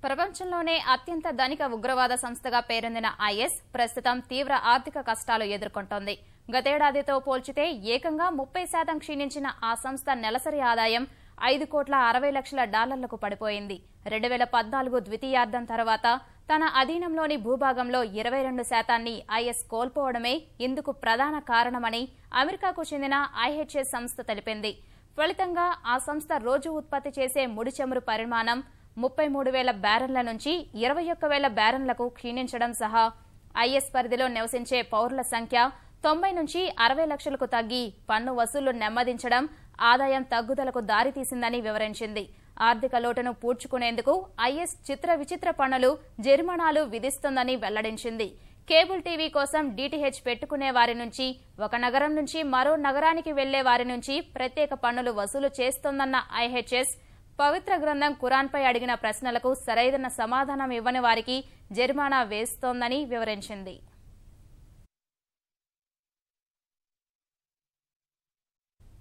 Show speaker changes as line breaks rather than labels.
ప్రపంచంలోనే అత్యంత ధనిక ఉగ్రవాద సంస్థగా పేరొందిన ఐఎస్ ప్రస్తుతం తీవ్ర ఆర్థిక కష్టాలు ఎదుర్కొంటోంది. గతేడాదితో పోల్చితే ఏకంగా 30% క్షీణించిన ఆ సంస్థ నెలసరి ఆదాయం $5,60,00,000 పడిపోయింది. 2014 ద్వితీయార్థం తర్వాత తన అధీనంలోని భూభాగంలో 22% ఐఎస్ కోల్పోవడమే ఇందుకు ప్రధాన కారణమని అమెరికాకు చెందిన ఐహెచ్ఎస్ సంస్థ తెలిపింది. ఫలితంగా ఆ సంస్థ రోజు ఉత్పత్తి చేసే ముడి చమురు పరిమాణం 33,000 బ్యారెన్ల నుంచి 21,000 బ్యారెన్లకు క్షీణించడం సహా ఐఎస్ పరిధిలో నివసించే పౌరుల సంఖ్య 90 నుంచి 60 లక్షలకు తగ్గి పన్ను వసూళ్లు నెమ్మదించడం ఆదాయం తగ్గుదలకు దారితీసిందని వివరించింది. ఆర్థిక లోటును పూడ్చుకునేందుకు ఐఎస్ చిత్ర విచిత్ర పన్నులు, జరిమానాలు విధిస్తోందని వెల్లడించింది. కేబుల్ టీవీ కోసం డీటీహెచ్ పెట్టుకునే వారి నుంచి, ఒక నగరం నుంచి మరో నగరానికి వెళ్లే వారి నుంచి ప్రత్యేక పన్నులు వసూలు చేస్తోందన్న ఐహెచ్ఎస్ పవిత్ర గ్రంథం ఖురాన్పై అడిగిన ప్రశ్నలకు సరైన సమాధానం ఇవ్వని వారికి జరిమానా వేస్తోందని వివరించింది.